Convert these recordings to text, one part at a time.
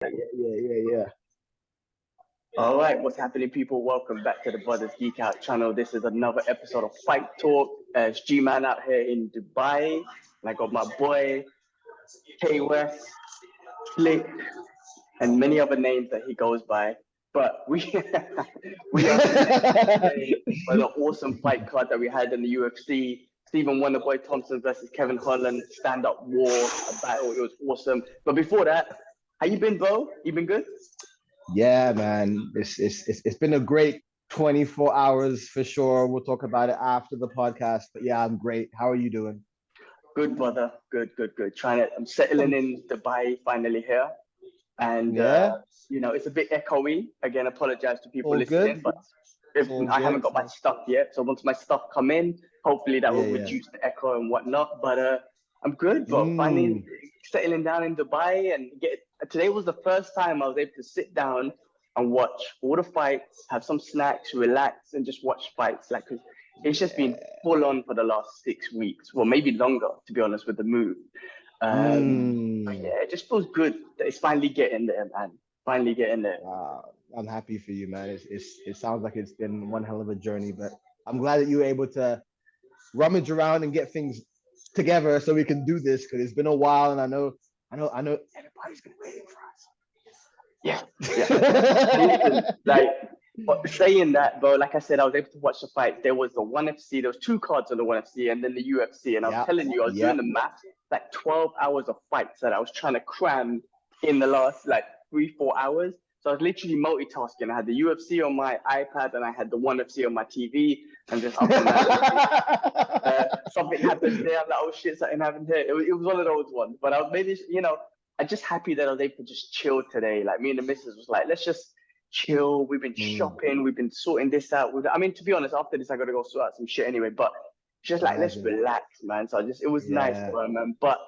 Yeah. All right, what's happening, people? Welcome back to the Brothers Geek Out channel. This is another episode of Fight Talk. It's G Man out here in Dubai. And I got my boy K West, Flick, and many other names that he goes by. But we we are today for the awesome fight card that we had in the UFC. Stephen Wonderboy Thompson versus Kevin Holland, stand-up war, a battle. It was awesome. But before that, how you been, bro? You been good? Yeah, man. It's been a great 24 hours for sure. We'll talk about it after the podcast. But yeah, I'm great. How are you doing? Good, brother. Good. I'm settling in Dubai finally here. And, Yeah, it's a bit echoey. Again, apologize to people all listening, good. but It's if all I haven't good. got my stuff yet. So once my stuff come in, hopefully that will Yeah. reduce the echo and whatnot. But I'm good, bro. Finally Mm, settling down in Dubai and today was the first time I was able to sit down and watch all the fights, have some snacks, relax, and just watch fights. Like, 'cause it's just been full on for the last 6 weeks, well, maybe longer, to be honest, with the move. But mm. yeah, it just feels good that it's finally getting there, man. Finally getting there. Uh, I'm happy for you, man. It sounds like it's been one hell of a journey, but I'm glad that you were able to rummage around and get things together so we can do this because it's been a while, and I know everybody's been waiting Yeah, yeah. And listen, for us. like saying that, bro, like I said, I was able to watch the fight. There was the ONE FC, there was two cards on the ONE FC and then the UFC. And I was Yep, telling you, I was doing yep. the math, like 12 hours of fights that I was trying to cram in the last like 3, 4 hours. So I was literally multitasking. I had the UFC on my iPad and I had the ONE FC on my TV and just up and down. Something happens there. I'm like, oh shit, something happened here. It was one of those ones. But I was maybe, I'm just happy that I was able to just chill today. Like me and the missus was like, let's just chill. We've been Mm, shopping. We've been sorting this out. I mean, to be honest, after this, I got to go sort out some shit anyway. But just like, let's imagine. relax, man. So it was nice, Yeah, bro, man. But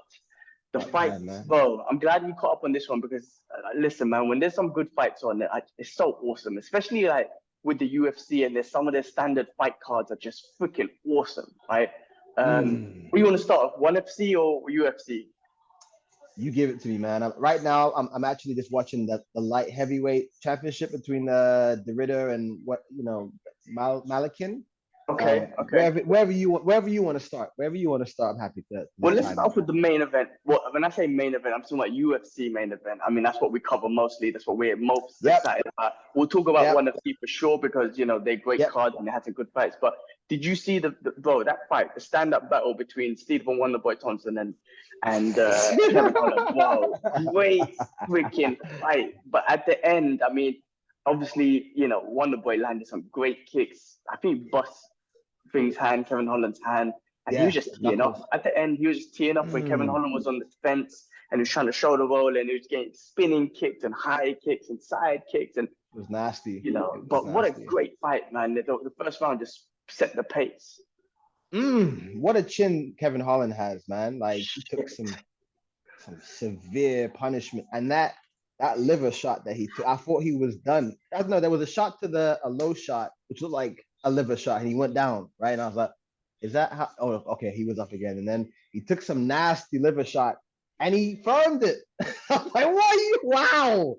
the not bad, fights, man. bro, I'm glad you caught up on this one because listen, man, when there's some good fights on it, it's so awesome, especially like with the UFC and there's some of their standard fight cards are just freaking awesome, right? Mm. Where you want to start off, ONE FC or UFC? You give it to me, man. Right now, I'm actually just watching the light heavyweight championship between the Ritter and Malakin. Okay. Wherever you want to start, wherever you want to start, I'm happy to Well, just let's chime start in, off with man. the main event. Well, when I say main event, I'm talking about UFC main event. I mean, that's what we cover mostly. That's what we're most Yep, excited about. We'll talk about yep, ONE FC for sure because they're great yep. cards and they had some good fights. But did you see the bro that fight, the stand up battle between Stephen Wonderboy Thompson and Kevin Holland? Wow, great freaking fight. But at the end, I mean, obviously, Wonderboy landed some great kicks. I think bust thing's hand, Kevin Holland's hand, and he was Yeah, just teeing off. knuckles. At the end, he was just teeing off when Kevin Mm, Holland was on the fence and he was trying to shoulder roll and he was getting spinning kicks and high kicks and side kicks and it was nasty. It was but what a nasty. great fight, man. The first round just set the pace. What a chin Kevin Holland has, man. Like he took Shit. some severe punishment, and that liver shot that he took, I thought he was done. I don't know. There was a shot to a low shot, which looked like a liver shot, and he went down, right? And I was like, is that how? Oh, okay, he was up again, and then he took some nasty liver shot, and he firmed it. I'm like, what? Wow,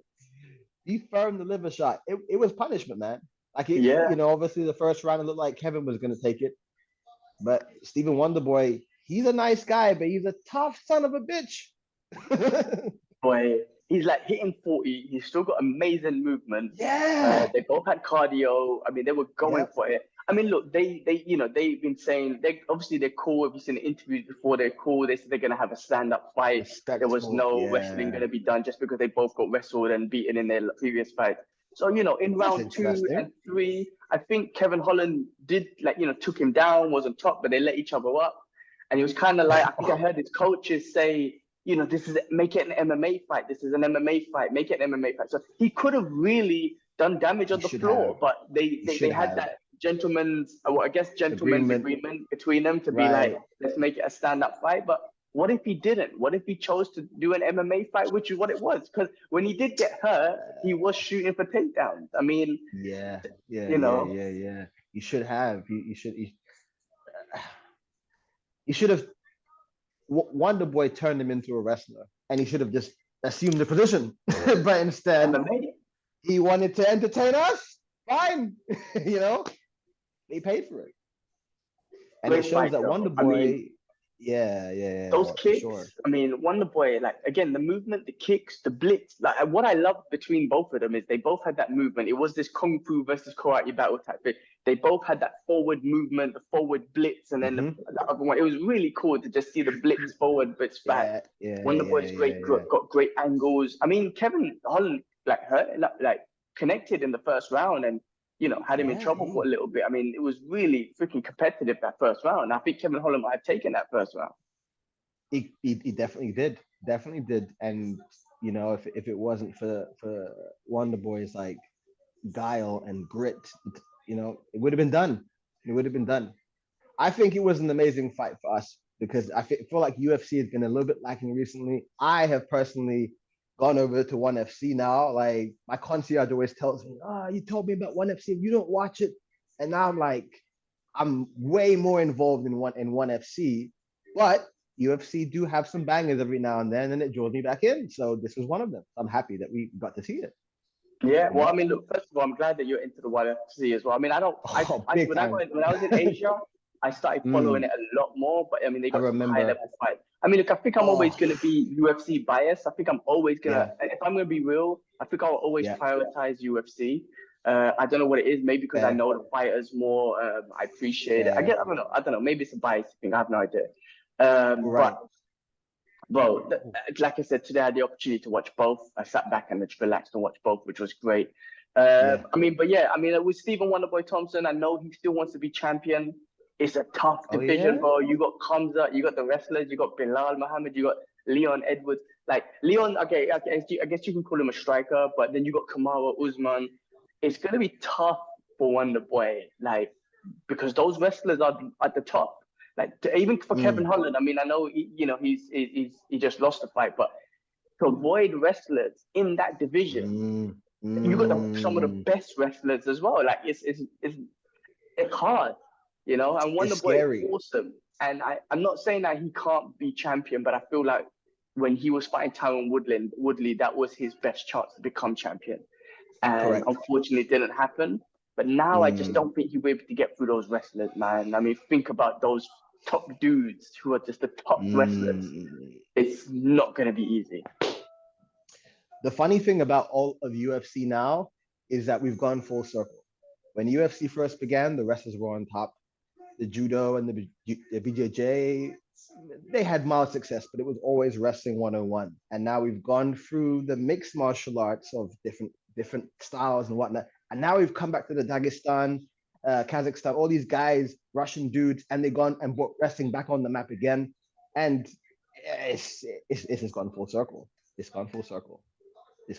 he firmed the liver shot. It was punishment, man. Like Yeah, obviously the first round it looked like Kevin was gonna take it, but Stephen Wonderboy, he's a nice guy, but he's a tough son of a bitch. boy, he's like hitting 40. He's still got amazing movement. Yeah. They both had cardio. I mean, they were going Yep. for it. I mean, look, they've been saying they're cool. If you've seen the interviews before, they're cool. They said they're gonna have a stand-up fight. There was Respectful. no wrestling Yeah. gonna be done just because they both got wrestled and beaten in their previous fights. So, in That's round two interesting. and three, I think Kevin Holland did took him down, was on top, but they let each other up. And it was kind of like I think I heard his coaches say, this is make it an MMA fight. This is an MMA fight. Make it an MMA fight. So he could have really done damage He on the should have. floor, but they He they, they should had have. that gentleman's Agreement. agreement between them to be like, Right. let's make it a stand-up fight. But what if he didn't? What if he chose to do an MMA fight, which is what it was? Because when he did get hurt, he was shooting for takedowns. I mean, Yeah. Yeah. you Yeah. know, Yeah. Yeah. You should have. You should have. Wonder Boy turned him into a wrestler, and he should have just assume the position. But instead, MMA. he wanted to entertain us. Fine, you know, they paid for it, and it Great shows fight that though. Wonder I mean, Boy, yeah, those for kicks, sure. I mean, Wonder Boy, like again, the movement, the kicks, the blitz. Like what I love between both of them is they both had that movement. It was this kung fu versus karate battle type thing. They both had that forward movement, the forward blitz, and then the other one. It was really cool to just see the blitz forward, blitz back. Wonder Boy's great, got great angles. I mean, Kevin Holland like hurt, like connected in the first round, and had him in trouble for a little bit. I mean, it was really freaking competitive that first round. I think Kevin Holland might have taken that first round. He definitely did, and if it wasn't for Wonder Boy's like guile and grit, it would have been done. It would have been done. I think it was an amazing fight for us because I feel like UFC has been a little bit lacking recently. I have personally gone over to ONE FC now. Like my concierge always tells me, you told me about ONE FC, you don't watch it. And now I'm way more involved in ONE FC, but UFC do have some bangers every now and then, and it draws me back in. So this was one of them. I'm happy that we got to see it. Yeah, well, I mean, look, first of all, I'm glad that you're into the UFC as well. I mean, I don't, when I was in Asia, I started following it a lot more, but I mean, they got some high level fights. I mean, look, I think I'm always going to be UFC biased. I think I'm always going to, if I'm going to be real, I think I'll always prioritize UFC. I don't know what it is. Maybe because I know the fighters more. I appreciate it. I don't know. Maybe it's a bias thing. I have no idea. But bro, like I said, today I had the opportunity to watch both. I sat back and just relaxed and watched both, which was great. I mean, with Stephen Wonderboy Thompson, I know he still wants to be champion. It's a tough division, bro. You got Kamza, you got the wrestlers, you got Bilal Muhammad, you got Leon Edwards. Like Leon, okay, I guess you can call him a striker, but then you got Kamaru Usman. It's gonna be tough for Wonderboy, like because those wrestlers are at the top. Like even for Kevin Holland, I mean, I know he just lost the fight, but to avoid wrestlers in that division, you got some of the best wrestlers as well. Like it's hard, and Wonderboy is awesome. And I'm not saying that he can't be champion, but I feel like when he was fighting Tyron Woodley, that was his best chance to become champion. And unfortunately, it didn't happen. But now I just don't think he'll be able to get through those wrestlers, man. I mean, think about those top dudes who are just the top wrestlers. It's not going to be easy. The funny thing about all of UFC now is that we've gone full circle. When UFC first began, the wrestlers were on top. The judo and the BJJ, they had mild success, but it was always wrestling 101. And now we've gone through the mixed martial arts of different styles and whatnot. And now we've come back to the Dagestan, Kazakhstan, all these guys, Russian dudes, and they've gone and brought wrestling back on the map again. And it's just gone full circle. It's gone full circle.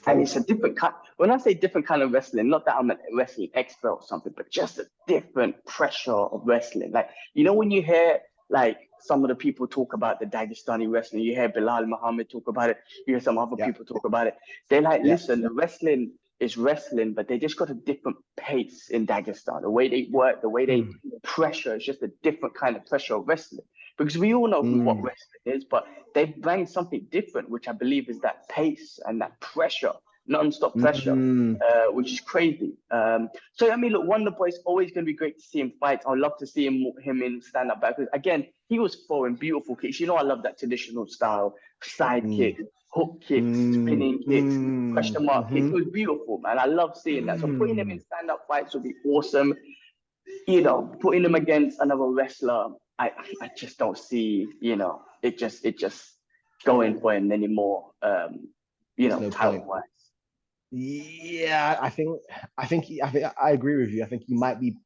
And it's a different kind. When I say different kind of wrestling, not that I'm a wrestling expert or something, but just a different pressure of wrestling. Like, when you hear like some of the people talk about the Dagestani wrestling, you hear Bilal Muhammad talk about it, you hear some other people talk about it. They're like, listen, the wrestling is wrestling, but they just got a different pace in Dagestan. The way they work, the way they pressure, it's just a different kind of pressure of wrestling. Because we all know what wrestling is, but they bring something different, which I believe is that pace and that pressure, non-stop pressure, which is crazy. So, I mean, look, Wonderboy's always going to be great to see him fight. I'd love to see him in stand-up back. Again, he was throwing beautiful kicks. I love that traditional style, side kicks, hook kicks, spinning kicks, question mark kicks. It was beautiful, man. I love seeing that. So putting him in stand-up fights would be awesome. Putting him against another wrestler, I just don't see, it just going for him anymore. Talent-wise. Yeah, I agree with you. I think he might be.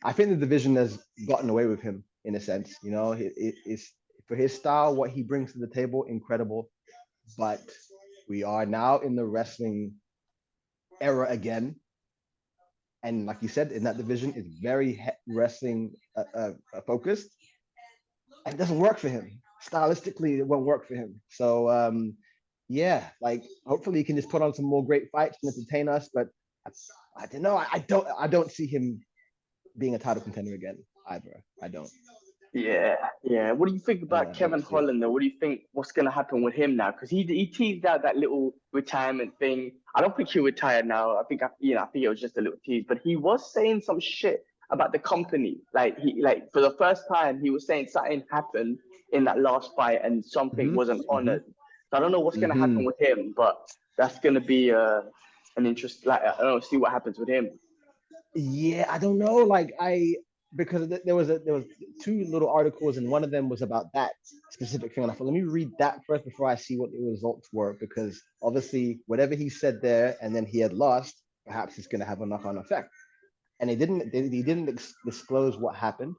I think the division has gotten away with him in a sense. It's for his style, what he brings to the table, incredible. But we are now in the wrestling era again. And like you said, in that division, it's very wrestling focused, and it doesn't work for him. Stylistically, it won't work for him. So hopefully he can just put on some more great fights and entertain us. But I don't know. I don't see him being a title contender again either. I don't. Yeah, yeah. What do you think about Hate to Kevin see it. Holland, though? What do you think? What's going to happen with him now? Because he teased out that little retirement thing. I don't think he'll retire now. I think it was just a little tease. But he was saying some shit about the company. Like for the first time, he was saying something happened in that last fight and something Hmm. wasn't Hmm. honored. So I don't know what's going to happen Hmm. with him, but that's going to be an interest. Like I don't know, see what happens with him. Yeah, I don't know. Because there was two little articles, and one of them was about that specific thing. And I thought, let me read that first before I see what the results were, because obviously whatever he said there, and then he had lost, perhaps it's going to have a knock-on effect. And he didn't disclose what happened,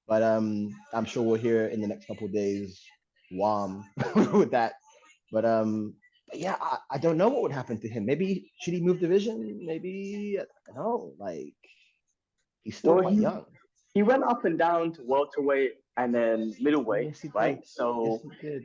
but I'm sure we'll hear in the next couple of days, wham, with that. But yeah, I don't know what would happen to him. Maybe should he move division? Maybe I don't know. Like he's still Well, quite he young. he went up and down to welterweight and then middleweight, Yes, he right? did. Yes, So, he did.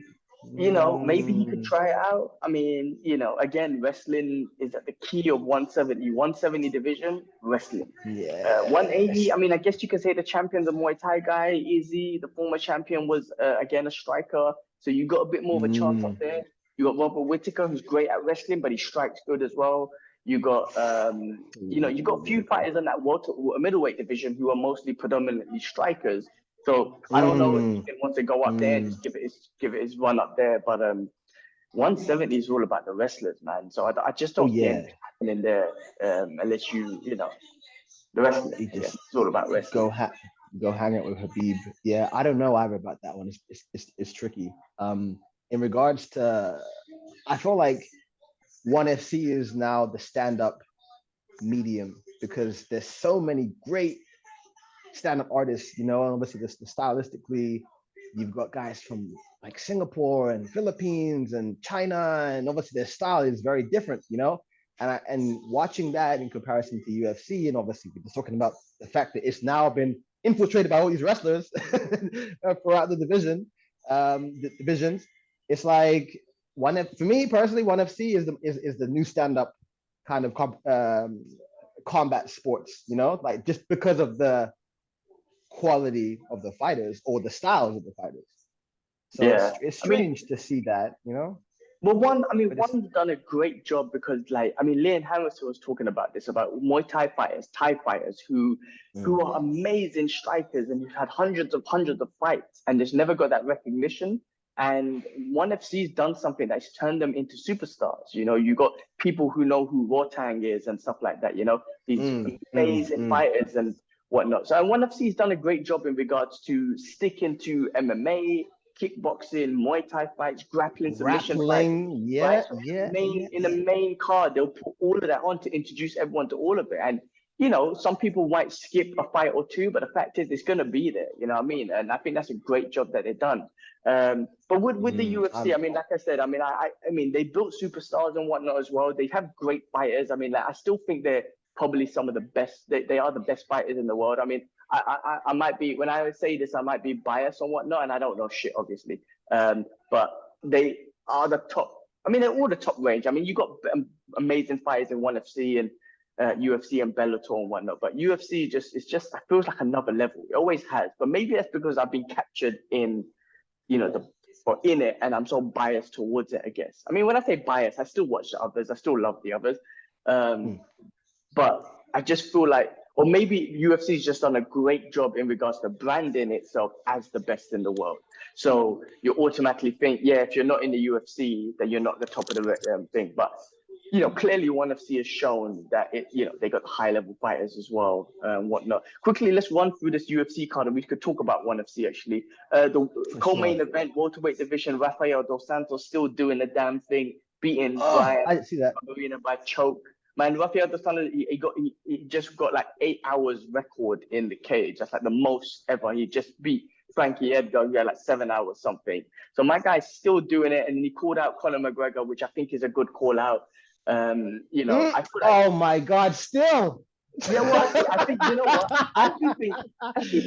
maybe he could try it out. I mean, again, wrestling is at the key of 170 division, wrestling. Yes. 180, I mean, I guess you could say the champion, the Muay Thai guy, Izzy, the former champion, was again a striker. So you got a bit more of a chance up Mm. there. You got Robert Whittaker, who's great at wrestling, but he strikes good as well. You got, you got a few Whitaker. fighters in that middleweight division who are mostly predominantly strikers. So I don't know if he Mm. wants to go up there and Mm. just give it his run up there. But 170 is all about the wrestlers, man. So I just Oh don't see yeah. anything happening there unless the wrestling. He I guess just it's all about wrestling. go ha- go hang out with Habib. Yeah, I don't know either about that one. It's tricky. In regards to, I feel like ONE FC is now the stand-up medium because there's so many great stand-up artists, obviously the stylistically, you've got guys from like Singapore and Philippines and China, and obviously their style is very different. And watching that in comparison to UFC, and obviously we're just talking about the fact that it's now been infiltrated by all these wrestlers throughout the divisions. It's like for me personally, ONE FC is the new stand-up kind of combat sports, like just because of the quality of the fighters or the styles of the fighters. So it's Yeah, it's I mean, strange to see that. well, But it's one's done a great job because, like, I mean, Leon Harrison was talking about this about Muay Thai fighters, Thai fighters who mm, are amazing strikers and who've had hundreds of fights and just never got that recognition. And ONE FC's done something that's turned them into superstars. You got people who know who Rotang is and stuff like that. These mm, mm, amazing mm. fighters and whatnot. So, and ONE FC's done a great job in regards to sticking to MMA, kickboxing, Muay Thai fights, grappling, submission fights, Grappling, right? yeah, So yeah, yeah, in the yeah. main card, they'll put all of that on to introduce everyone to all of it. And some people might skip a fight or two, but the fact is, it's going to be there. You know what I mean? And I think that's a great job that they've done. But with the UFC, I mean, like I said, I mean, I mean, they built superstars and whatnot as well. They have great fighters. I mean, like, I still think they're probably some of the best. They are the best fighters in the world. I mean, I might be, when I say this, I might be biased or whatnot, and I don't know shit, obviously. But they are the top. I mean, they're all the top range. I mean, you got amazing fighters in ONE FC and UFC and Bellator and whatnot. But UFC it feels like another level. It always has. But maybe that's because I've been captured in, the or in it, and I'm so biased towards it. I guess. I mean, when I say biased, I still watch the others. I still love the others. Um, Mm. but I just feel like, or maybe UFC's just done a great job in regards to branding itself as the best in the world. So you automatically think, yeah, if you're not in the UFC, then you're not the top of the thing. But clearly ONE FC has shown that they got high level fighters as well and whatnot. Quickly, let's run through this UFC card, and we could talk about ONE FC actually. The For sure. co-main event, welterweight division, Rafael dos Santos still doing the damn thing, beating Brian I didn't see that. Arena by choke. Man, Rafael dos Santos, he just got like 8 hours record in the cage. That's like the most ever. He just beat Frankie Edgar, who had like 7 hours something. So my guy's still doing it, and he called out Conor McGregor, which I think is a good call out. I feel like, Oh my God! Still. yeah, well, I think you know what? I actually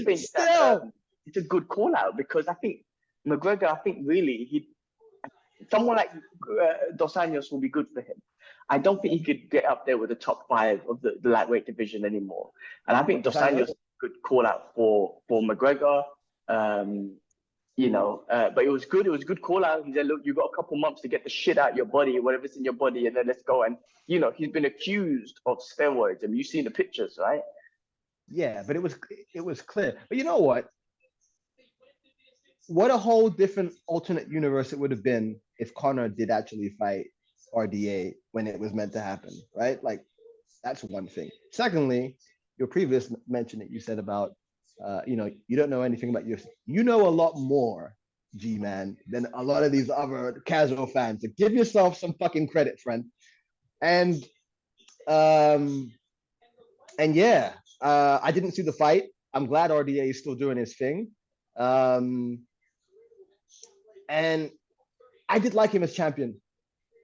think that Still. it's a good call out because I think McGregor, I think really someone like Dos Anjos will be good for him. I don't think he could get up there with the top five of the lightweight division anymore. And I think Dos Dos Anjos Anjos? is a good call out for McGregor. But it was good. It was a good call out. He said, look, you got a couple months to get the shit out of your body, whatever's in your body, and then let's go. And, he's been accused of steroids. I mean, you've seen the pictures, right? Yeah, but it was clear. But you know what? What a whole different alternate universe it would have been if Conor did actually fight RDA when it was meant to happen, right? Like, that's one thing. Secondly, your previous mention that you said about, you don't know anything about UFC. You know a lot more, G-Man, than a lot of these other casual fans. So give yourself some fucking credit, friend. And yeah, I didn't see the fight. I'm glad RDA is still doing his thing. And I did like him as champion.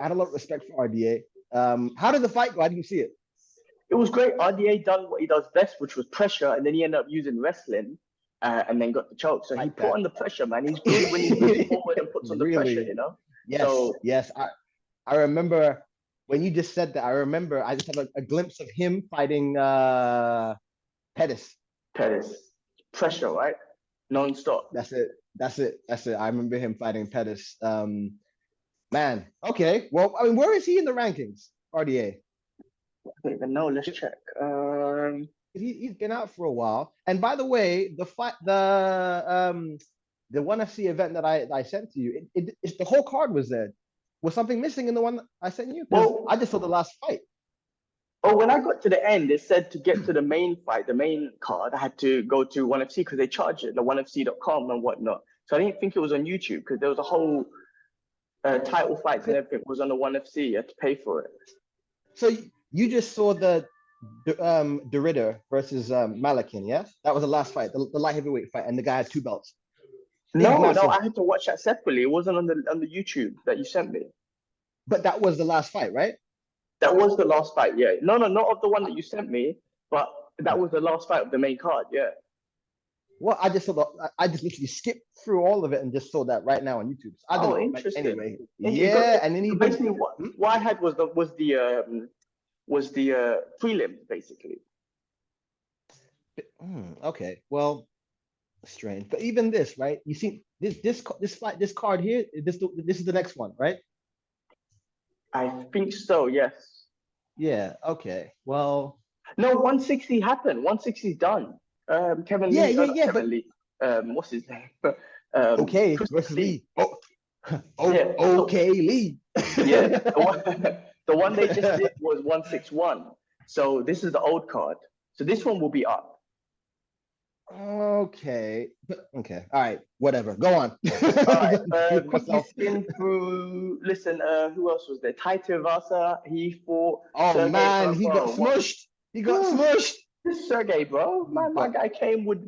I had a lot of respect for RDA. How did the fight go? I didn't see it. It was great. RDA done what he does best, which was pressure, and then he ended up using wrestling and then got the choke. So he put on the pressure, man. He's good when he moves forward and puts on the pressure, Yes. I remember when you just said that. I remember I just have a glimpse of him fighting Pettis. Pressure, right? Non-stop. That's it. I remember him fighting Pettis. Man, okay. Well, I mean, where is he in the rankings? RDA. I don't even know. Let's check. He's been out for a while. And by the way, the ONE FC event that I sent to you, it's the whole card was there. Was something missing in the one I sent you? Well, I just saw the last fight. Oh, when I got to the end, it said to get to the main fight, the main card, I had to go to ONE FC because they charge it, the onefc.com and whatnot. So I didn't think it was on YouTube because there was a whole title fights and everything was on the ONE FC. You had to pay for it. So you just saw the Ritter versus Malakin, yeah? That was the last fight, the light heavyweight fight, and the guy had 2 belts. No, I had to watch that separately. It wasn't on the YouTube that you sent me. But that was the last fight, right? That was the last fight, yeah. No, not of the one that you sent me, but that was the last fight of the main card, yeah. Well, I just literally skipped through all of it and just saw that right now on YouTube. So I don't know. Interesting. Anyway, yeah, and then he basically what I had was the prelims, basically. Okay, well, strange. But even this, right? You see this fight, this card here. This is the next one, right? I think so. Yes. Yeah. Okay. Well. No, 160 happened. 160's done. Kevin Lee. Kevin Lee. What's his name? Okay. Versus Lee. Okay, Lee. Yeah. The one they just did was 161. So this is the old card. So this one will be up. Okay. Okay. All right. Whatever. Go on. All right. Quickly spin through. Listen, who else was there? Taito Vasa. He fought. Oh, Sergey, man. He got smushed. This Sergey, bro. Man, my guy came with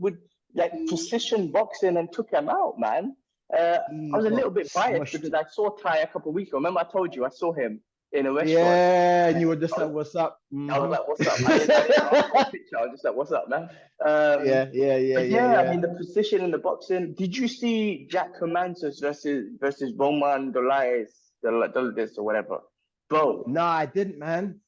like precision boxing and took him out, man. I was a little bit biased because I saw Ty a couple of weeks ago. Remember, I told you I saw him in a restaurant. Yeah, and you were just like, "What's up?" I was like, "What's up?" I was just like, "What's up, man?" Yeah. I mean, the precision in the boxing. Did you see Jack Hermanson versus Roman Dolores or whatever, bro? No, I didn't, man.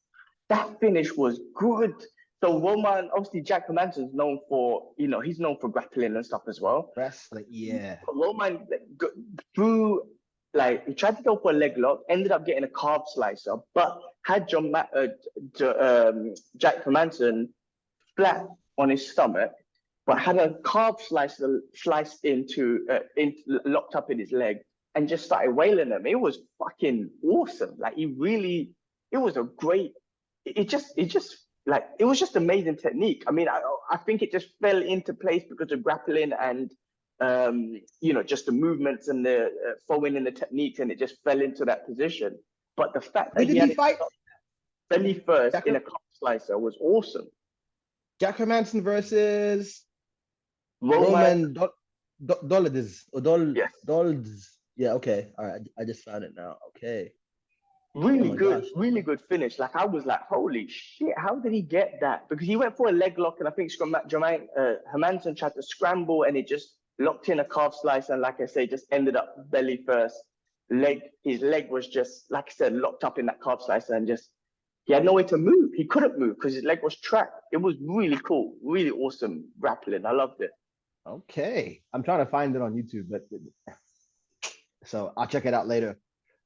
That finish was good. So Roman, obviously, Jack Hermanson's known for, he's known for grappling and stuff as well. Wrestling, yeah. But Roman he tried to go for a leg lock, ended up getting a calf slicer, but had Jack Hermanson flat on his stomach, but had a calf slicer sliced into locked up in his leg and just started wailing him. It was fucking awesome. Like it was a great. It was just amazing technique. I mean, I think it just fell into place because of grappling and just the movements and the following in the techniques, and it just fell into that position. But the fact that he fight belly first in a calf slicer was awesome. Jack Hermanson versus Roman Dolidis. Yes. Dolidis. Yeah, okay. All right. I just found it now. Okay. Really good finish. Like I was like, holy shit, how did he get that? Because he went for a leg lock, and I think Hermanson tried to scramble, and it just locked in a calf slice, and like I say, just ended up belly first. His leg was just, like I said, locked up in that calf slicer, and just he had no way to move. He couldn't move because his leg was trapped. It was really cool, really awesome grappling. I loved it. Okay. I'm trying to find it on YouTube, but so I'll check it out later.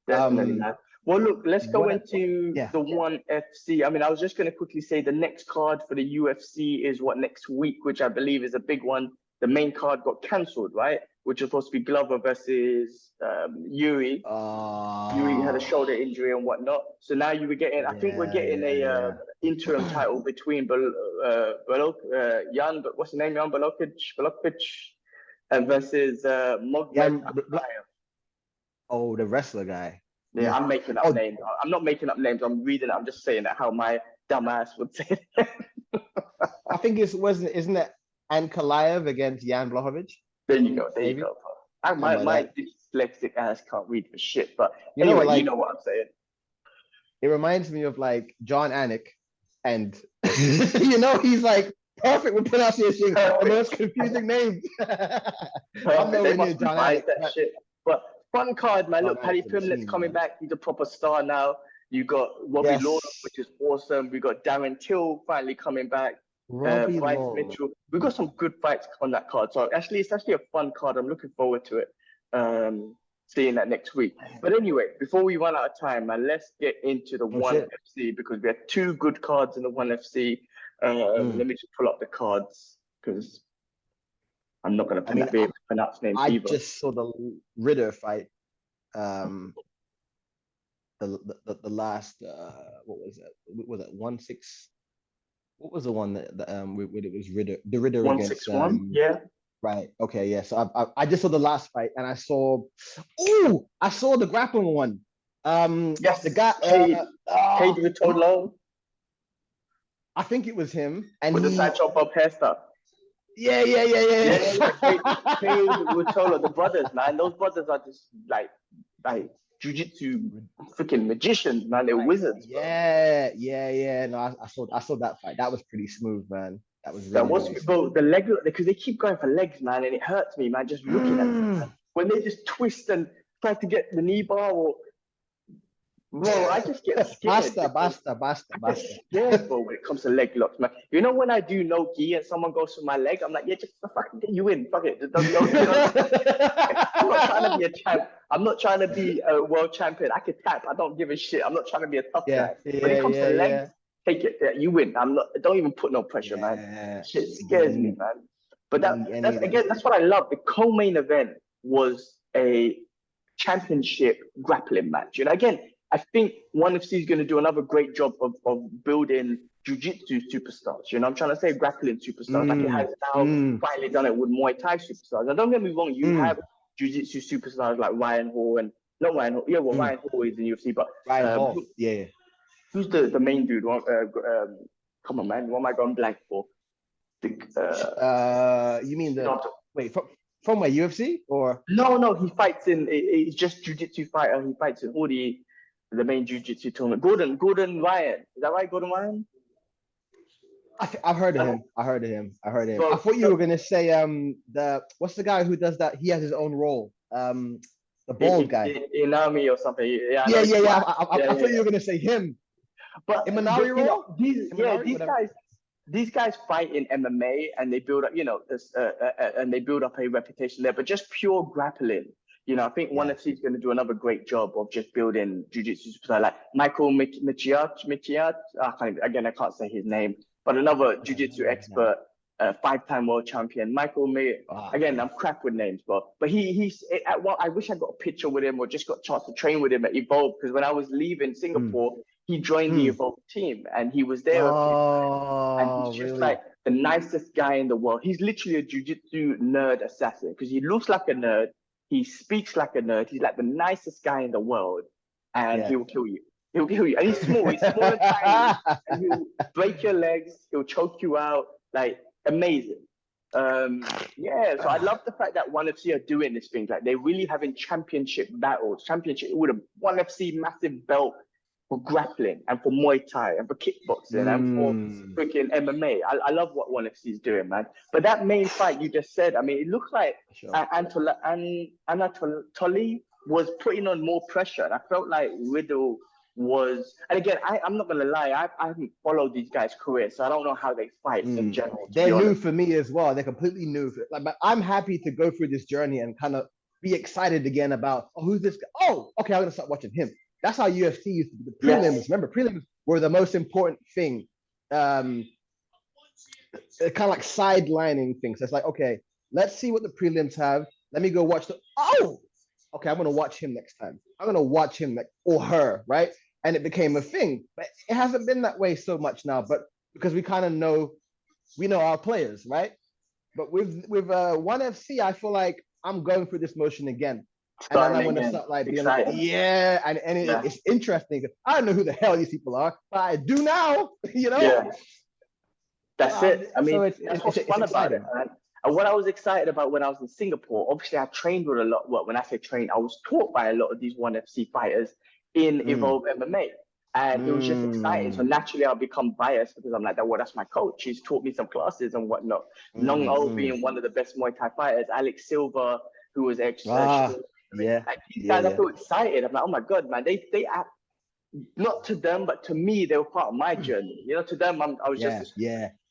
Definitely, man. Well, look, let's go What? into Yeah. the ONE FC. I mean, I was just going to quickly say the next card for the UFC is what next week, which I believe is a big one. The main card got cancelled, right? Which was supposed to be Glover versus Yuri. Yuri had a shoulder injury and whatnot. So now you were getting, I think we're getting a interim title between Jan, what's his name? Jan Balokic versus Mogmed. Oh, the wrestler guy. Yeah, I'm making up names. I'm not making up names. I'm reading it. I'm just saying it how my dumbass would say it. I think isn't it Ankalaev against Jan Blachowicz? There you go. There you go. My dyslexic ass can't read for shit. But anyway, you know what I'm saying. It reminds me of like John Anik, and he's like perfect with pronunciation. The most confusing names. I'm nowhere near John Anik. Shit. But fun card, man. Look, Paddy Pimblett's coming back. He's a proper star now. You got Robbie Lawler, which is awesome. We got Darren Till finally coming back. Bryce Mitchell. We've got some good fights on that card. So actually, it's actually a fun card. I'm looking forward to it. Seeing that next week. But anyway, before we run out of time, man, let's get into the ONE FC because we had two good cards in the ONE FC. Let me just pull up the cards because I'm not going to be able to pronounce names either. I just saw the Ritter fight. The last what was it? Was it 1-6? What was the one that it was Ritter? The Ritter 161. Yeah. Right. Okay. Yeah. So I just saw the last fight, and I saw the grappling one. Yes. The guy. Cade Rutolo. I think it was him. And with the sideshow bob hairstyle. Yeah. Cade Rutolo, the brothers, man. Those brothers are just like jiu-jitsu freaking magicians, man. They're wizards. Yeah. No, I saw that fight. That was pretty smooth, man. That was really bro, the leg, because they keep going for legs, man, and it hurts me, man, just looking at them, man. When they just twist and try to get the knee bar or bro, I just get scared. Basta. Yeah, bro, when it comes to leg locks, man. You know when I do no gi and someone goes for my leg, I'm like, yeah, just fucking get you in. Fuck it. I'm not trying to be a champ. I'm not trying to be a world champion. I can tap. I don't give a shit. I'm not trying to be a tough guy. When it comes to legs, take it. You win. Don't even put no pressure, man. Shit scares me, man. But that's what I love. The co-main event was a championship grappling match. Again, I think ONE FC is going to do another great job of building jiu-jitsu superstars. I'm trying to say grappling superstars. Like it has now finally done it with Muay Thai superstars. Now, don't get me wrong, you have jiu-jitsu superstars like Ryan Hall and not Ryan Hall. Yeah, well, Ryan Hall is in UFC, but Ryan Hall. Yeah. Who's the main dude? Come on, man. What am I going blank for? You mean from where, UFC or? No. He fights in. He's just jiu-jitsu fighter. He fights in all the main jiu-jitsu tournament. Gordon Ryan. Is that right, Gordon Ryan? I've heard of him. I thought you were gonna say what's the guy who does that? He has his own role. The bald guy. Inami or something. Yeah. I thought you were gonna say him. But these guys fight in MMA and they build up, and they build up a reputation there. But just pure grappling, I think ONE FC is going to do another great job of just building jiu-jitsu superstar like Michael Michiat. I can't say his name, but another jiu-jitsu expert, 5-time world champion. Michael again, I'm crap with names, but I wish I got a picture with him or just got a chance to train with him at Evolve, because when I was leaving Singapore, he joined the Evolve team and he was there. And he's just like the nicest guy in the world. He's literally a jiu-jitsu nerd assassin because he looks like a nerd. He speaks like a nerd. He's like the nicest guy in the world, and he will kill you. He'll kill you. And he's small. He's small and tiny. And he'll break your legs. He'll choke you out. Like, amazing. So I love the fact that ONE FC are doing this thing. Like, they're really having championship battles. Championship with a ONE FC massive belt for grappling and for Muay Thai and for kickboxing and for freaking MMA. I love what ONE FC is doing, man. But that main fight you just said, I mean, it looks like Anatoly was putting on more pressure. And I felt like Riddle was, and again, I'm not gonna lie, I haven't followed these guys' careers, so I don't know how they fight in general. To be They're new honest. for me as well. They're completely new. Like, but I'm happy to go through this journey and kind of be excited again about, oh, who's this guy? Oh, okay, I'm gonna start watching him. That's how UFC used to be. The prelims. Yes. Remember, prelims were the most important thing. Kind of like sidelining things. So it's like, okay, let's see what the prelims have. Let me go watch the. Oh, okay, I'm gonna watch him next time. I'm gonna watch him or her, right? And it became a thing. But it hasn't been that way so much now. But because we kind of know, we know our players, right? But with ONE FC, I feel like I'm going through this motion again. And then I'm gonna start like being like, yeah, and it's interesting. I don't know who the hell these people are, but I do now, you know? Yeah. That's it. I mean, so that's what's fun about it. And what I was excited about when I was in Singapore, obviously I trained with a lot. Well, when I say train, I was taught by a lot of these ONE FC fighters in Evolve MMA. And it was just exciting. So naturally I'll become biased because I'm like, well, that's my coach. He's taught me some classes and whatnot. Nung O being one of the best Muay Thai fighters, Alex Silva, who was these guys, I feel excited. I'm like, oh my God, man, they act, not to them, but to me, they were part of my journey. You know, to them, I was just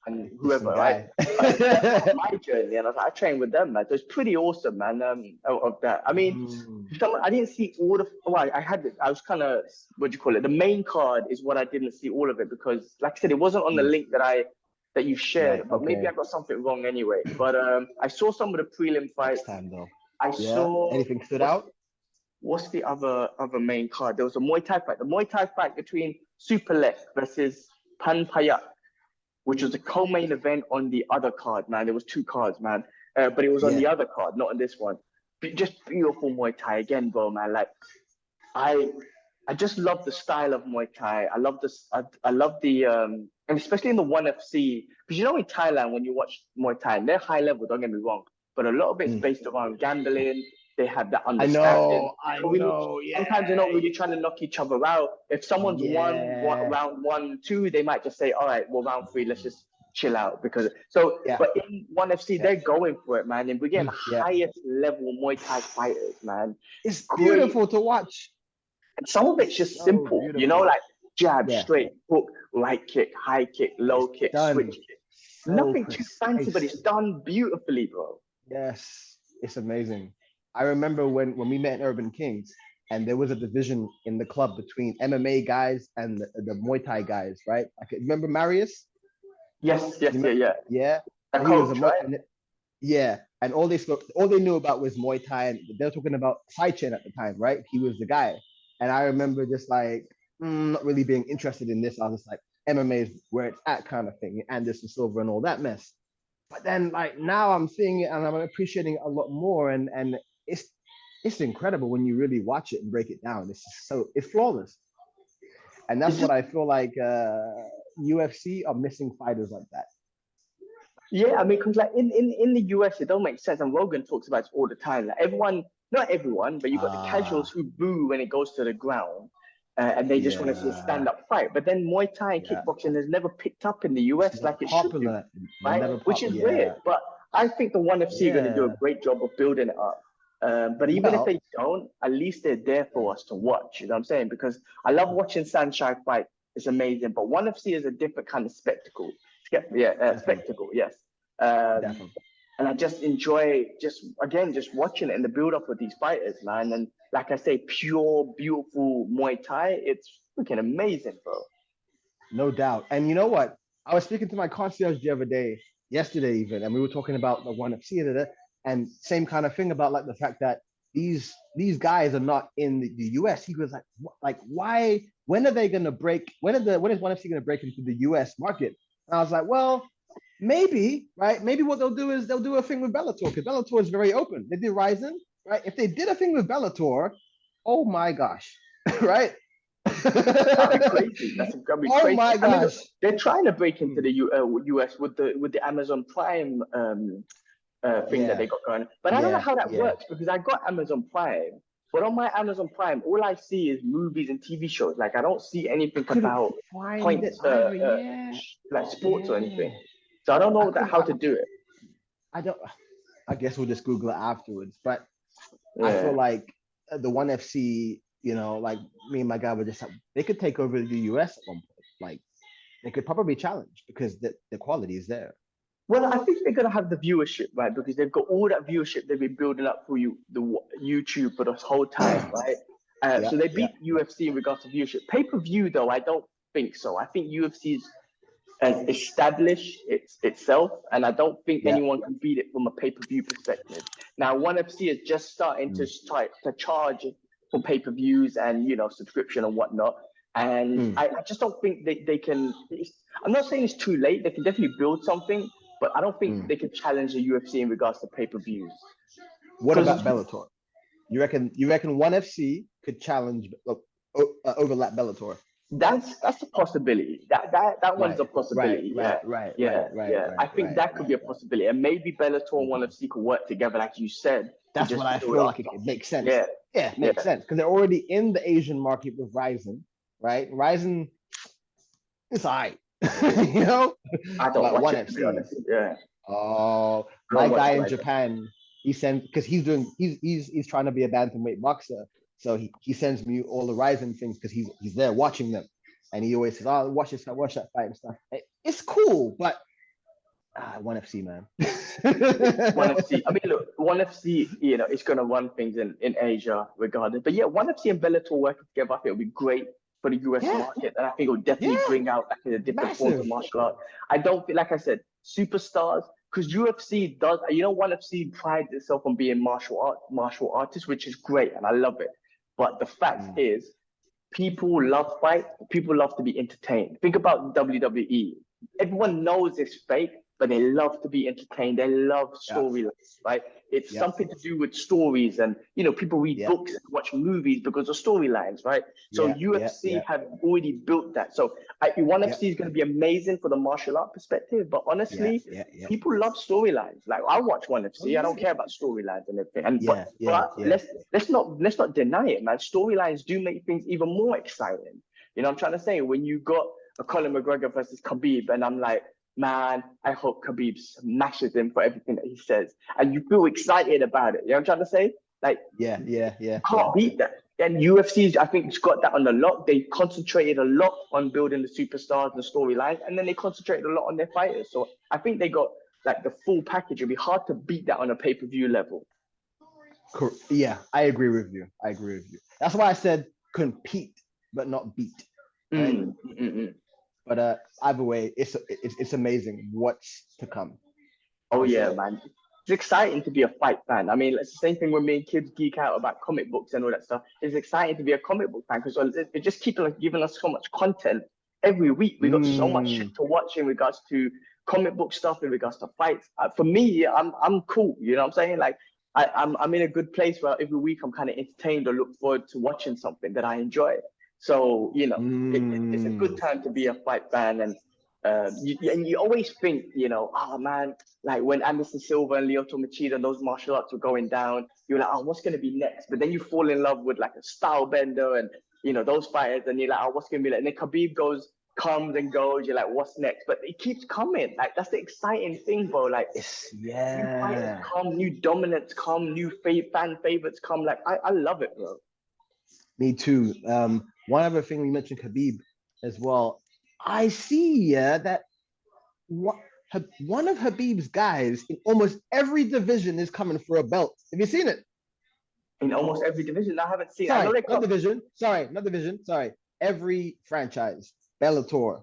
and whoever, right? My journey, and I trained with them, man. So it's pretty awesome, man. Of that, I mean, I didn't see all the. Well, I was kind of, what do you call it? The main card is what I didn't see all of it because, like I said, it wasn't on the link that you shared. Right, but maybe I got something wrong anyway. But I saw some of the prelim fights. Next time though. I saw. Anything stood out? What's the other main card? There was a Muay Thai fight. The Muay Thai fight between Superlek versus Pan Payak, which was the co-main event on the other card, man. There was 2 cards, man. But it was on the other card, not on this one. But just beautiful Muay Thai again, bro, man. Like, I just love the style of Muay Thai. I love this. I love the and especially in the ONE FC, because you know in Thailand when you watch Muay Thai, they're high level. Don't get me wrong, but a lot of it's based around gambling. They have that understanding. I know. Sometimes they're not really trying to knock each other out. If someone's won round 1, 2, they might just say, all right, well, round 3, let's just chill out. But in ONE FC, they're going for it, man. And we're getting highest level Muay Thai fighters, man. It's beautiful to watch. And some of it's just simple, beautiful. You know, like jab, straight, hook, right kick, high kick, low kick, switch kick. Nothing too fancy, but it's done beautifully, bro. Yes, it's amazing. I remember when we met in Urban Kings and there was a division in the club between MMA guys and the Muay Thai guys, right? Remember Marius? Yes. Yeah. And he was right? And all they knew about was Muay Thai, and they were talking about Saichen at the time, right? He was the guy. And I remember just like not really being interested in this. I was just like, MMA is where it's at kind of thing, Anderson Silva and all that mess. But then like now I'm seeing it and I'm appreciating it a lot more, and it's incredible when you really watch it and break it down. It's flawless. And that's what I feel like UFC are missing fighters like that. Yeah, I mean, because like in the US, it don't make sense. And Rogan talks about it all the time. Like everyone, not everyone, but you've got the casuals who boo when it goes to the ground. And they just want to see a stand-up fight. But then Muay Thai and kickboxing has never picked up in the US like it should do, right? Which is weird. But I think the ONE FC are going to do a great job of building it up. But even if they don't, at least they're there for us to watch. You know what I'm saying? Because I love watching Sunshine fight. It's amazing. But ONE FC is a different kind of spectacle. Spectacle, yes. And I just enjoy just watching it and the build-up of these fighters, man. And like I say, pure, beautiful Muay Thai. It's freaking amazing, bro. No doubt. And you know what? I was speaking to my concierge the other day, yesterday even, and we were talking about the ONE FC and same kind of thing about like the fact that these guys are not in the US. He was like, why? When are they going to break? When is ONE FC going to break into the US market? And I was like, well, maybe, right? Maybe what they'll do is they'll do a thing with Bellator, because Bellator is very open. They do Ryzen, right? If they did a thing with Bellator, oh my gosh, right? That'd be crazy. That'd be crazy. Oh my gosh. I mean, they're trying to break into the US with the Amazon Prime thing that they got going. But I don't know how that works, because I got Amazon Prime. But on my Amazon Prime, all I see is movies and TV shows. Like I don't see anything about points, like sports or anything. So I don't know how to do it. I guess we'll just Google it afterwards. But I feel like the ONE FC you know, like me and my guy were just like, they could take over the US at one point. Like they could probably challenge because the quality is there. Well, I think they're gonna have the viewership, right? Because they've got all that viewership they've been building up for you, the YouTube for this whole time, right? Yeah, So they yeah, beat UFC in regards to viewership. Pay-per-view, though, I don't think so. I think UFC's has established itself, and I don't think yeah. anyone can beat it from a pay-per-view perspective. Now, ONE FC is just starting to Mm. start to charge for pay-per-views and subscription and whatnot. And Mm. I just don't think they can. I'm not saying it's too late. They can definitely build something, but I don't think Mm. they can challenge the UFC in regards to pay-per-views. What Because about Bellator? You reckon ONE FC could challenge overlap Bellator? that's a possibility. That one's Right, a possibility. Yeah, yeah, yeah. I think that could be a right. possibility, and maybe Bellator and ONE Mhm. FC could work together, like you said, to That's what just I build feel up. like it makes sense. Yeah, Yeah, it yeah. makes sense because they're already in the Asian market with Ryzen, right? Ryzen is all right, you know, I don't but watch ONE it, to be FC. honest. Yeah, Oh, I my don't watch guy in like that. Japan, he sends because he's trying to be a bantamweight boxer. So he sends me all the Ryzen things because he's there watching them. And he always says, "Oh, watch that fight and stuff." It's cool, but ONE FC, man. ONE FC. I mean, look, ONE FC, it's going to run things in Asia regardless. But yeah, ONE FC and Bellator working together, I think it'll be great for the US Yeah, market. And I think it'll definitely yeah, bring out like, the different forms of massive. martial art. I don't feel, like I said, superstars, because UFC does, ONE FC prides itself on being martial artists, which is great. And I love it. But the fact Mm. is, people love fight. People love to be entertained. Think about WWE. Everyone knows it's fake, but they love to be entertained. They love Yeah, storylines, right? It's yeah, something to do with stories, and people read yeah, books and watch movies because of storylines, right? So yeah, yeah, UFC yeah, have already built that. So ONE yeah, FC is going to be amazing for the martial art perspective, but yeah, honestly, yeah, yeah. people love storylines. Like I watch ONE Oh FC, I don't yeah, care about storylines and everything. And yeah, yeah, but yeah. let's not deny it, man. Storylines do make things even more exciting. I'm trying to say when you got a Conor McGregor versus Khabib, and I'm like, man, I hope Khabib smashes him for everything that he says, and you feel excited about it. You know what I'm trying to say? Like, Yeah, yeah, you yeah, yeah. can't beat that. And UFC, I think, it's got that on the lock. They concentrated a lot on building the superstars, the storylines, and then they concentrated a lot on their fighters. So I think they got like the full package. It'd be hard to beat that on a pay-per-view level. Yeah, I agree with you. I agree with you. That's why I said compete, but not beat. Right. Mm, mm, mm, mm. But either way, it's amazing what's to come Oh for yeah, sure. man. It's exciting to be a fight fan. I mean, it's the same thing when me and kids geek out about comic books and all that stuff. It's exciting to be a comic book fan because it just keeps like giving us so much content every week. We got so much shit Mm, to watch in regards to comic book stuff, in regards to fights. For me, I'm cool. You know what I'm saying? Like I'm in a good place where every week I'm kind of entertained or look forward to watching something that I enjoy. So it's a good mm. time to be a fight fan, and you always think, oh man, like when Anderson Silva and Lyoto Machida and those martial arts were going down, you're like, oh, what's going to be next? But then you fall in love with like a style bender and those fighters, and you're like, oh, what's going to be like? And then Khabib comes and goes. You're like, what's next? But it keeps coming. Like that's the exciting thing, bro. Like new fighters Yeah. come, new dominants come, new fan favorites come. Like I love it, bro. Me too. One other thing we mentioned Khabib as well. I see that what one of Habib's guys in almost every division is coming for a belt. Have you seen it? In almost every division, I haven't seen. I know Sorry, they not come. division. Sorry, not division. Sorry. Every franchise. Bellator.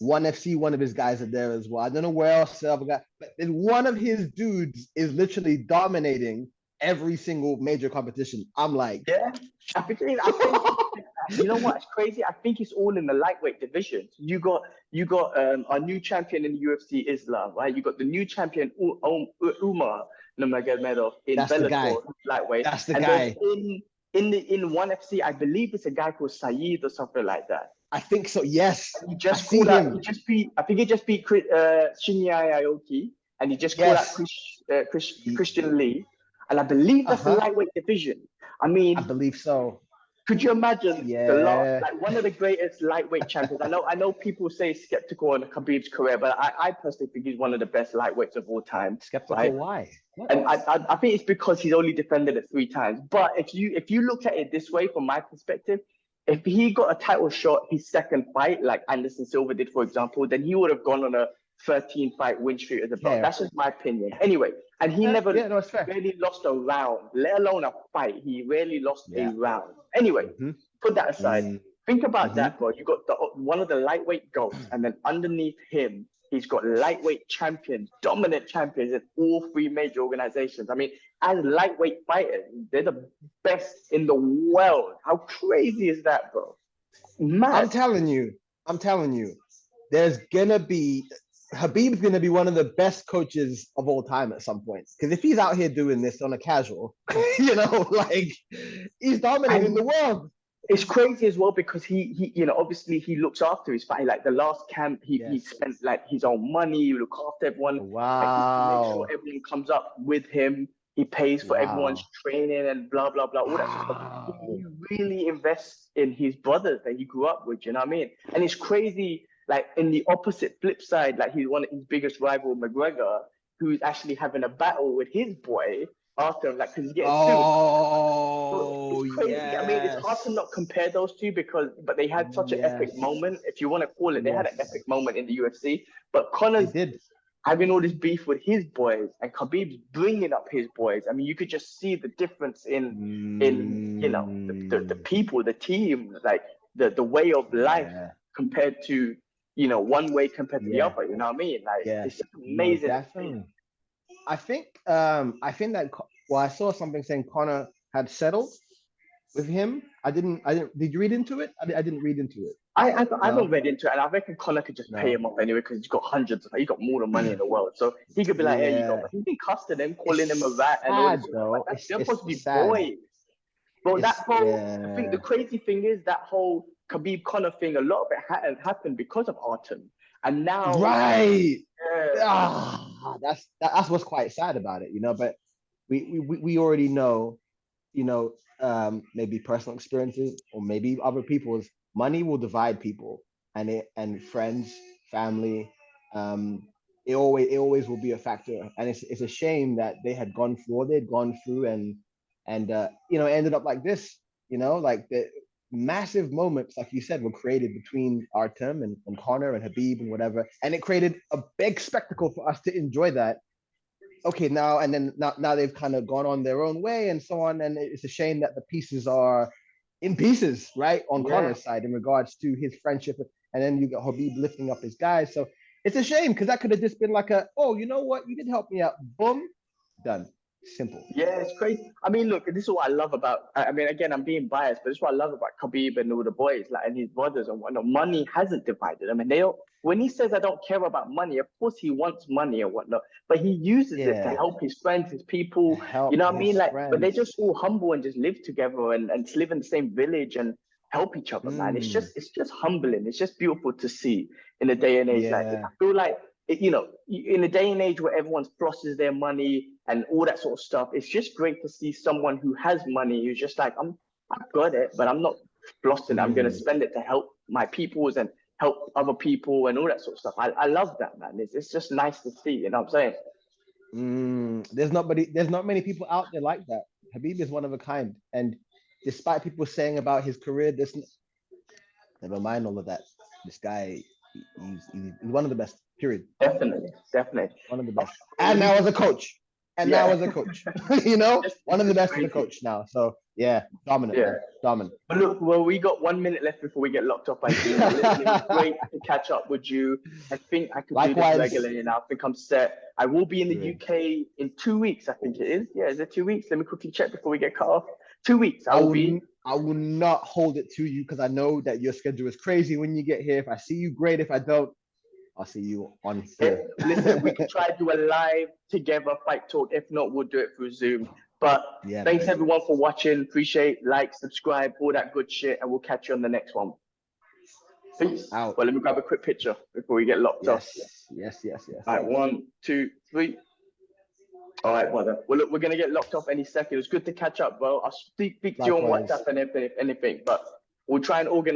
ONE FC, one of his guys are there as well. I don't know where else the other guy, but one of his dudes is literally dominating every single major competition. I'm like, Yeah, I think you know what? It's crazy. I think it's all in the lightweight division. You got a new champion in the UFC, Islam, right? You got the new champion Umar Nurmagomedov in that's the guy. Bellator lightweight, That's the and then guy. in ONE FC, I believe it's a guy called Saeed or something like that. I think so. Yes. He I just see called out. He him. just beat. I think he just beat Shinya Aoki, and he just called out Yes. Christian Lee, and I believe that's the Uh-huh. lightweight division. I I mean, believe so. Could you imagine Yeah. like one of the greatest lightweight champions? I know people say skeptical on Khabib's career, but I personally think he's one of the best lightweights of all time, Skeptical, right? why? What? And I think it's because he's only defended it 3 times. But if you look at it this way, from my perspective, if he got a title shot his second fight, like Anderson Silva did, for example, then he would have gone on a 13-fight win streak as a belt. That's just my opinion. Anyway, and he never no, it's fair. really lost a round, let alone a fight. He rarely lost a round. Anyway, Mm-hmm. put that aside. Mm-hmm. Think about that, bro. You got one of the lightweight goats, and then underneath him, he's got lightweight champions, dominant champions in all 3 major organizations. I mean, as lightweight fighters, they're the best in the world. How crazy is that, bro? Mad. I'm telling you, there's gonna be Habib's gonna be one of the best coaches of all time at some point. Because if he's out here doing this on a casual, like he's dominating the world. It's crazy as well because he obviously he looks after his family. Like the last camp, he spent like his own money, he look after everyone. Wow. Like, make sure everyone comes up with him. He pays for everyone's training and blah blah blah. All that stuff. He really invests in his brothers that he grew up with. You know what I mean? And it's crazy. Like in the opposite flip side, like he's one of his biggest rival, McGregor, who's actually having a battle with his boy after him, like because he's getting sued. So it's crazy. Yes. I mean, it's hard to not compare those two but they had such an epic moment, if you want to call it. They had an epic moment in the UFC. But Conor's having all this beef with his boys, and Khabib's bringing up his boys. I mean, you could just see the difference in the people, the team, like the way of life compared to one way compared to the other. You know what I mean? Like it's just amazing. Definitely. I think that I saw something saying Conor had settled with him. I didn't. Did you read into it? I didn't read into it. I haven't read into it, and I reckon Conor could just pay him off anyway because he's got hundreds. He's got more money in the world, so he could be like, "Hey, you go." But he's been cussing them, calling him a rat, and all this. Like, they're supposed to be boys. But that whole, I think the crazy thing is that whole Khabib Conor thing. A lot of it happened because of Artem, and now that's what's quite sad about it, But we already know, maybe personal experiences or maybe other people's. Money will divide people, and friends, family. It always will be a factor, and it's a shame that they had gone through what they'd gone through, and ended up like this. Like the massive moments, like you said, were created between Artem and Conor and Habib and whatever, and it created a big spectacle for us to enjoy that. Okay, now they've kind of gone on their own way and so on, and it's a shame that the pieces are in pieces, right, on Conor's side in regards to his friendship, and then you got Habib lifting up his guys. So it's a shame because that could have just been like you know what, you did help me out, boom, done, simple. Yeah, it's crazy. I mean, look, this is what I love about. I mean, again, I'm being biased, but this is what I love about Khabib and all the boys, like, and his brothers and whatnot. Money hasn't divided them, and they don't. When he says I don't care about money, of course he wants money and whatnot, but he uses it to help his friends, his people. You know what I mean? Like, but they're just all humble and just live together and live in the same village and help each other, man. It's just humbling. It's just beautiful to see in a day and age like this. I feel like in a day and age where everyone flosses their money and all that sort of stuff, it's just great to see someone who has money who's just like, I've got it, but I'm not flossing. I'm going to spend it to help my peoples and help other people and all that sort of stuff. I love that, man. It's just nice to see. You know what I'm saying? There's not many people out there like that. Habib is one of a kind, and despite people saying about his career, never mind all of that. This guy, he's one of the best. Period. Definitely. One of the best. And now as a coach. Now as a coach. One of the best as a coach now. So dominant. Yeah. Dominant. But look, well, we got 1 minute left before we get locked up. It was great to catch up with you. I think I can do this regularly now. I think I'm set. I will be in the UK in 2 weeks, I think it is. Yeah, is it 2 weeks? Let me quickly check before we get cut off. 2 weeks. I will not hold it to you because I know that your schedule is crazy when you get here. If I see you, great. If I don't, I'll see you on here. Listen, we can try to do a live together fight talk. If not, we'll do it through Zoom. But thanks everyone for watching. Appreciate, like, subscribe, all that good shit, and we'll catch you on the next one. Peace. Out. Well, let me grab a quick picture before we get locked off. Yes. All right, 1, 2, 3. All right, brother. Well, look, we're gonna get locked off any second. It was good to catch up, bro. I'll speak to you on Likewise. WhatsApp and if anything, but we'll try and organize.